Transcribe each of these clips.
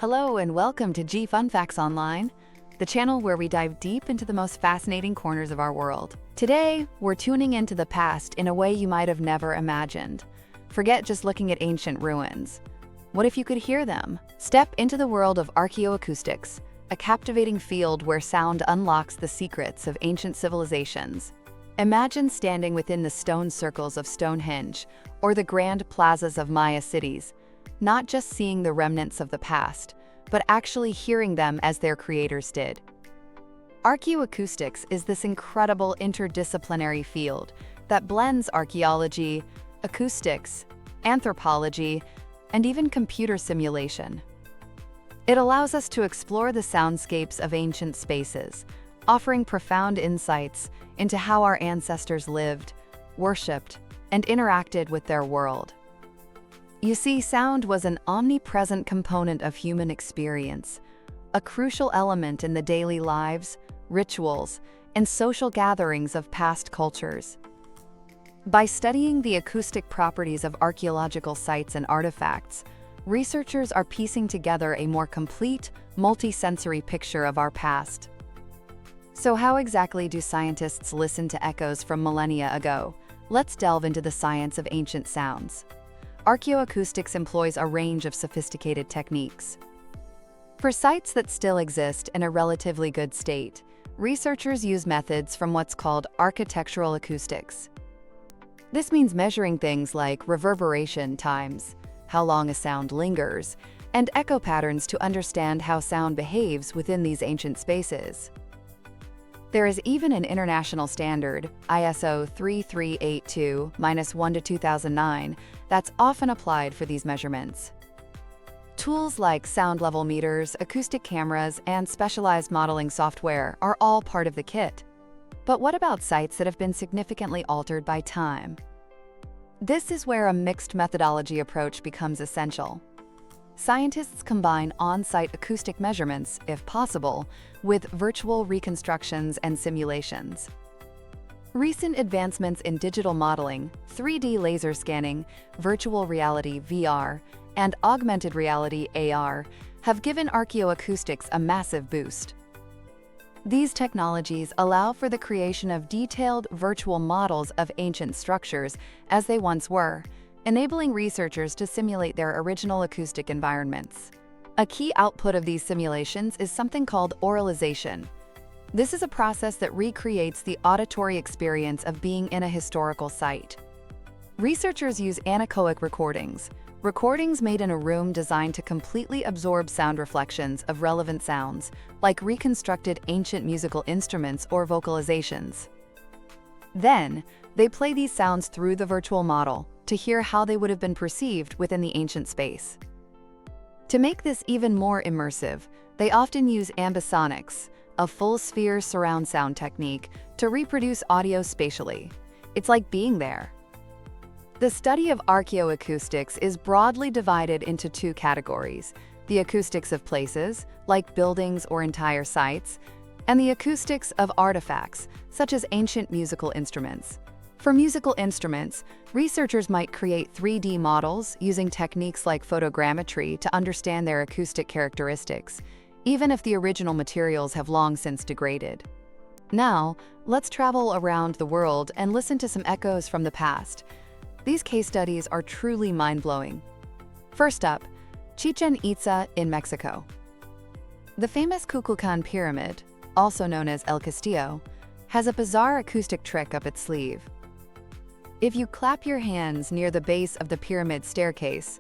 Hello and welcome to G Fun Facts Online, the channel where we dive deep into the most fascinating corners of our world. Today, we're tuning into the past in a way you might have never imagined. Forget just looking at ancient ruins. What if you could hear them? Step into the world of archaeoacoustics, a captivating field where sound unlocks the secrets of ancient civilizations. Imagine standing within the stone circles of Stonehenge or the grand plazas of Maya cities, not just seeing the remnants of the past, but actually hearing them as their creators did. Archaeoacoustics is this incredible interdisciplinary field that blends archaeology, acoustics, anthropology, and even computer simulation. It allows us to explore the soundscapes of ancient spaces, offering profound insights into how our ancestors lived, worshipped, and interacted with their world. You see, sound was an omnipresent component of human experience, a crucial element in the daily lives, rituals, and social gatherings of past cultures. By studying the acoustic properties of archaeological sites and artifacts, researchers are piecing together a more complete, multi-sensory picture of our past. So how exactly do scientists listen to echoes from millennia ago? Let's delve into the science of ancient sounds. Archaeoacoustics employs a range of sophisticated techniques. For sites that still exist in a relatively good state, researchers use methods from what's called architectural acoustics. This means measuring things like reverberation times, how long a sound lingers, and echo patterns to understand how sound behaves within these ancient spaces. There is even an international standard, ISO 3382-1-2009, that's often applied for these measurements. Tools like sound level meters, acoustic cameras, and specialized modeling software are all part of the kit. But what about sites that have been significantly altered by time? This is where a mixed methodology approach becomes essential. Scientists combine on-site acoustic measurements, if possible, with virtual reconstructions and simulations. Recent advancements in digital modeling, 3D laser scanning, virtual reality (VR), and augmented reality (AR) have given archaeoacoustics a massive boost. These technologies allow for the creation of detailed virtual models of ancient structures as they once were, enabling researchers to simulate their original acoustic environments. A key output of these simulations is something called auralization. This is a process that recreates the auditory experience of being in a historical site. Researchers use anechoic recordings made in a room designed to completely absorb sound reflections of relevant sounds, like reconstructed ancient musical instruments or vocalizations. Then, they play these sounds through the virtual model to hear how they would have been perceived within the ancient space. To make this even more immersive, they often use ambisonics, a full-sphere surround sound technique, to reproduce audio spatially. It's like being there. The study of archaeoacoustics is broadly divided into two categories: the acoustics of places, like buildings or entire sites, and the acoustics of artifacts, such as ancient musical instruments. For musical instruments, researchers might create 3D models using techniques like photogrammetry to understand their acoustic characteristics, even if the original materials have long since degraded. Now, let's travel around the world and listen to some echoes from the past. These case studies are truly mind-blowing. First up, Chichén Itzá in Mexico. The famous Kukulkan Pyramid, also known as El Castillo, has a bizarre acoustic trick up its sleeve. If you clap your hands near the base of the pyramid staircase,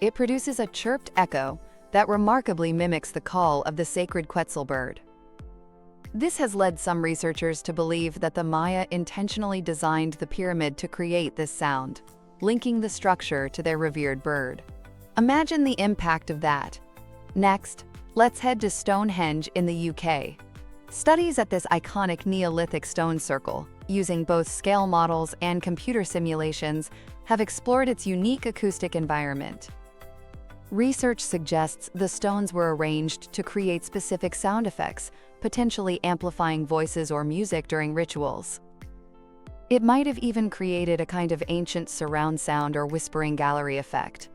it produces a chirped echo that remarkably mimics the call of the sacred Quetzal bird. This has led some researchers to believe that the Maya intentionally designed the pyramid to create this sound, linking the structure to their revered bird. Imagine the impact of that. Next, let's head to Stonehenge in the UK. Studies at this iconic Neolithic stone circle, using both scale models and computer simulations, have explored its unique acoustic environment. Research suggests the stones were arranged to create specific sound effects, potentially amplifying voices or music during rituals. It might have even created a kind of ancient surround sound or whispering gallery effect.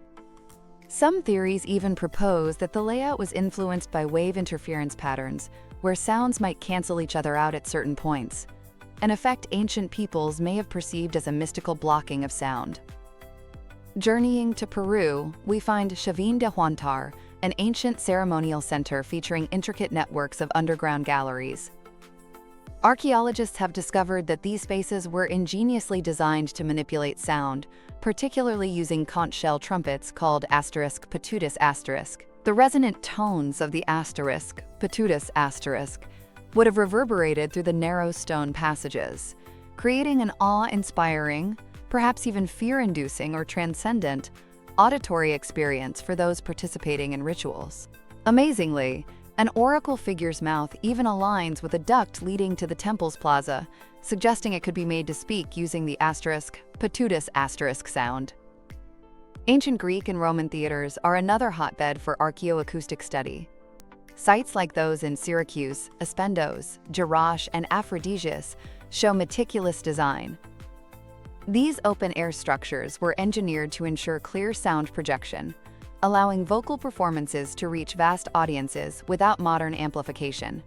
Some theories even propose that the layout was influenced by wave interference patterns, where sounds might cancel each other out at certain points, an effect ancient peoples may have perceived as a mystical blocking of sound. Journeying to Peru, we find Chavín de Huántar, an ancient ceremonial center featuring intricate networks of underground galleries. Archaeologists have discovered that these spaces were ingeniously designed to manipulate sound, particularly using conch shell trumpets called **patutus**. The resonant tones of the **patutus** would have reverberated through the narrow stone passages, creating an awe-inspiring, perhaps even fear-inducing or transcendent, auditory experience for those participating in rituals. Amazingly, an oracle figure's mouth even aligns with a duct leading to the temple's plaza, suggesting it could be made to speak using the **patutus** sound. Ancient Greek and Roman theaters are another hotbed for archaeoacoustic study. Sites like those in Syracuse, Aspendos, Jerash, and Aphrodisias show meticulous design. These open-air structures were engineered to ensure clear sound projection, allowing vocal performances to reach vast audiences without modern amplification.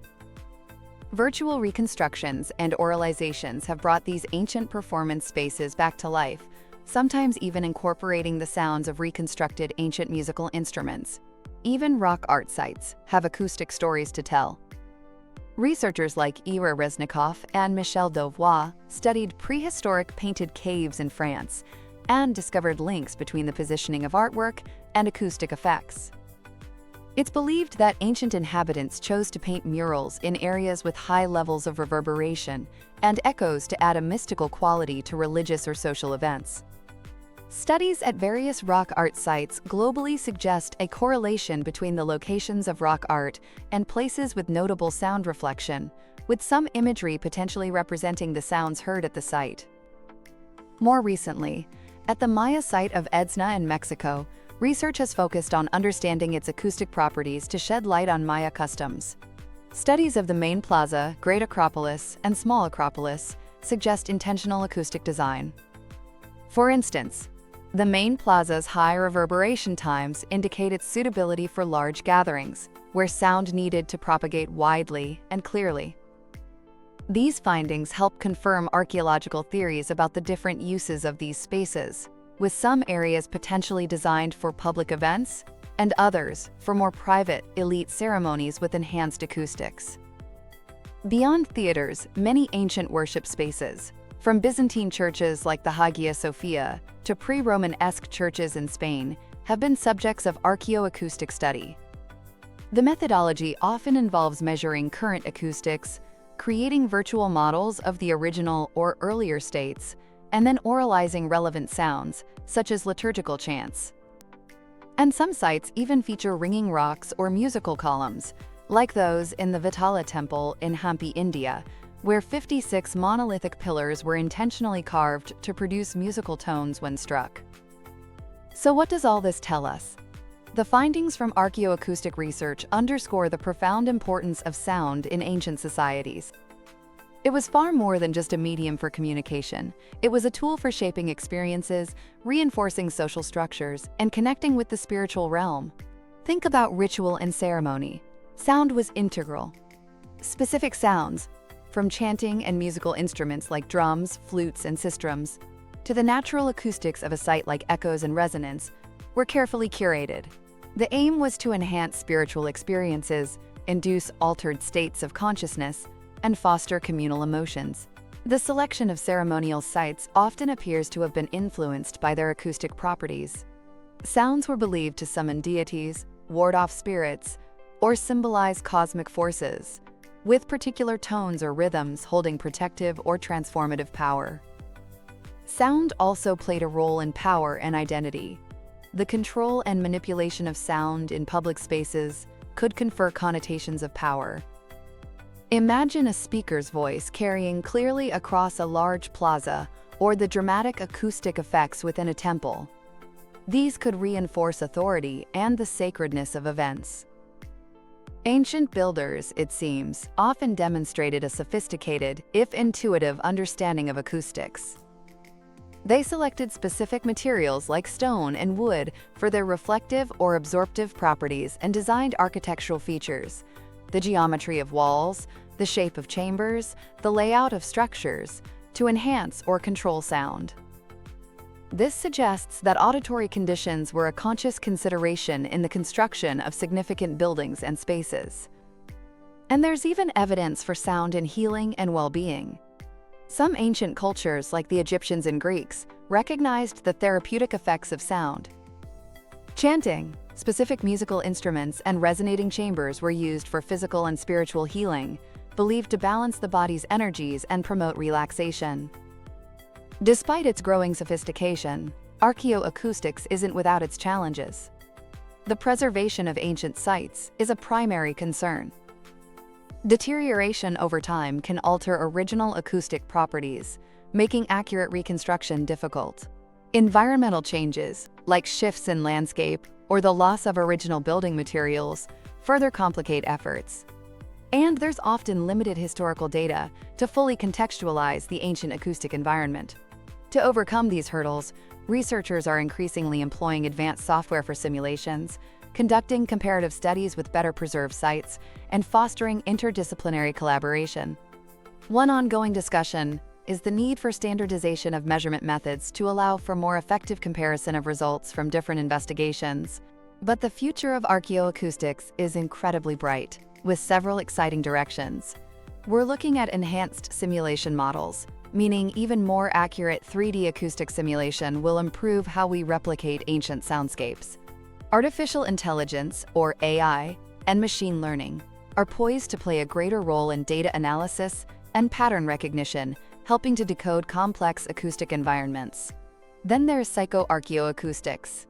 Virtual reconstructions and auralizations have brought these ancient performance spaces back to life, sometimes even incorporating the sounds of reconstructed ancient musical instruments. Even rock art sites have acoustic stories to tell. Researchers like Ira Reznikov and Michel Dauvois studied prehistoric painted caves in France and discovered links between the positioning of artwork and acoustic effects. It's believed that ancient inhabitants chose to paint murals in areas with high levels of reverberation and echoes to add a mystical quality to religious or social events. Studies at various rock art sites globally suggest a correlation between the locations of rock art and places with notable sound reflection, with some imagery potentially representing the sounds heard at the site. More recently, at the Maya site of Etzna in Mexico, research has focused on understanding its acoustic properties to shed light on Maya customs. Studies of the main plaza, Great Acropolis, and Small Acropolis suggest intentional acoustic design. For instance, the main plaza's high reverberation times indicate its suitability for large gatherings, where sound needed to propagate widely and clearly. These findings help confirm archaeological theories about the different uses of these spaces, with some areas potentially designed for public events and others for more private, elite ceremonies with enhanced acoustics. Beyond theaters, many ancient worship spaces, from Byzantine churches like the Hagia Sophia to pre-Romanesque churches in Spain, have been subjects of archaeoacoustic study. The methodology often involves measuring current acoustics, creating virtual models of the original or earlier states, and then auralizing relevant sounds, such as liturgical chants. And some sites even feature ringing rocks or musical columns, like those in the Vitala Temple in Hampi, India, where 56 monolithic pillars were intentionally carved to produce musical tones when struck. So what does all this tell us? The findings from archaeoacoustic research underscore the profound importance of sound in ancient societies. It was far more than just a medium for communication. It was a tool for shaping experiences, reinforcing social structures, and connecting with the spiritual realm. Think about ritual and ceremony. Sound was integral. Specific sounds, from chanting and musical instruments like drums, flutes, and sistrums, to the natural acoustics of a site like echoes and resonance, were carefully curated. The aim was to enhance spiritual experiences, induce altered states of consciousness, and foster communal emotions. The selection of ceremonial sites often appears to have been influenced by their acoustic properties. Sounds were believed to summon deities, ward off spirits, or symbolize cosmic forces, with particular tones or rhythms holding protective or transformative power. Sound also played a role in power and identity. The control and manipulation of sound in public spaces could confer connotations of power. Imagine a speaker's voice carrying clearly across a large plaza, or the dramatic acoustic effects within a temple. These could reinforce authority and the sacredness of events. Ancient builders, it seems, often demonstrated a sophisticated, if intuitive, understanding of acoustics. They selected specific materials like stone and wood for their reflective or absorptive properties and designed architectural features, the geometry of walls, the shape of chambers, the layout of structures, to enhance or control sound. This suggests that auditory conditions were a conscious consideration in the construction of significant buildings and spaces. And there's even evidence for sound in healing and well-being. Some ancient cultures, like the Egyptians and Greeks, recognized the therapeutic effects of sound. Chanting, specific musical instruments, and resonating chambers were used for physical and spiritual healing, believed to balance the body's energies and promote relaxation. Despite its growing sophistication, archaeoacoustics isn't without its challenges. The preservation of ancient sites is a primary concern. Deterioration over time can alter original acoustic properties, making accurate reconstruction difficult. Environmental changes, like shifts in landscape or the loss of original building materials, further complicate efforts. And there's often limited historical data to fully contextualize the ancient acoustic environment. To overcome these hurdles, researchers are increasingly employing advanced software for simulations, conducting comparative studies with better preserved sites, and fostering interdisciplinary collaboration. One ongoing discussion is the need for standardization of measurement methods to allow for more effective comparison of results from different investigations. But the future of archaeoacoustics is incredibly bright, with several exciting directions. We're looking at enhanced simulation models, meaning even more accurate 3D acoustic simulation will improve how we replicate ancient soundscapes. Artificial intelligence, or AI, and machine learning are poised to play a greater role in data analysis and pattern recognition, helping to decode complex acoustic environments. Then there's psycho-archaeoacoustics.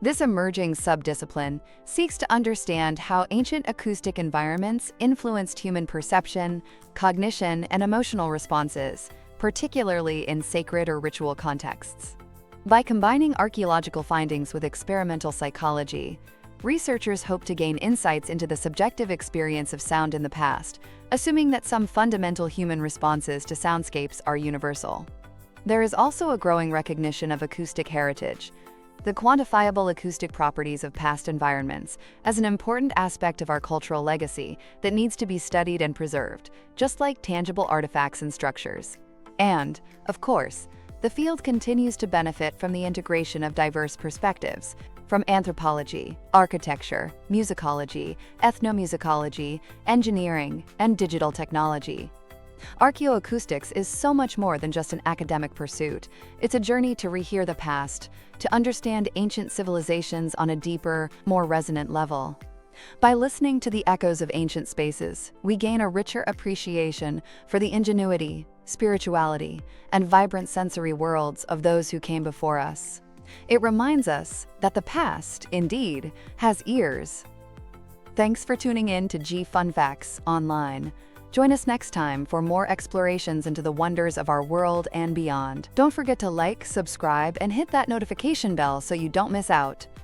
This emerging subdiscipline seeks to understand how ancient acoustic environments influenced human perception, cognition, and emotional responses, particularly in sacred or ritual contexts. By combining archaeological findings with experimental psychology, researchers hope to gain insights into the subjective experience of sound in the past, assuming that some fundamental human responses to soundscapes are universal. There is also a growing recognition of acoustic heritage, the quantifiable acoustic properties of past environments, as an important aspect of our cultural legacy that needs to be studied and preserved, just like tangible artifacts and structures. And, of course, the field continues to benefit from the integration of diverse perspectives, from anthropology, architecture, musicology, ethnomusicology, engineering, and digital technology. Archaeoacoustics is so much more than just an academic pursuit. It's a journey to rehear the past, to understand ancient civilizations on a deeper, more resonant level. By listening to the echoes of ancient spaces, we gain a richer appreciation for the ingenuity, spirituality, and vibrant sensory worlds of those who came before us. It reminds us that the past, indeed, has ears. Thanks for tuning in to G Fun Facts Online. Join us next time for more explorations into the wonders of our world and beyond. Don't forget to like, subscribe, and hit that notification bell so you don't miss out.